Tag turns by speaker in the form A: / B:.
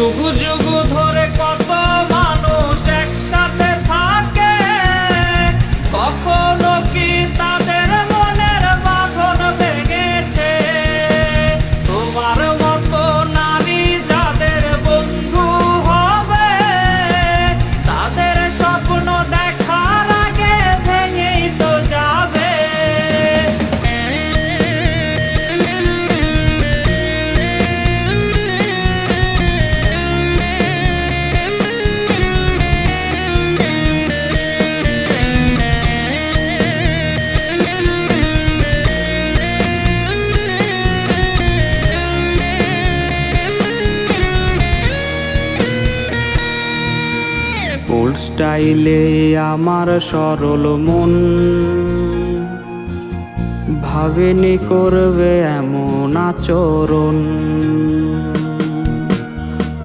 A: যুগ যুগ ধরে কত মানুষ একসাথে থাকে, কখনো কি তাদের মনের বাঁধন ভেঙেছে? তোমার মতো নারী যাদের বন্ধু হবে, তাদের স্বপ্ন দেখার আগে ভেঙেই তো যাবে। ওল্ড স্টাইলে আমার সরল মন ভাবেনি করবে এমন আচরণ।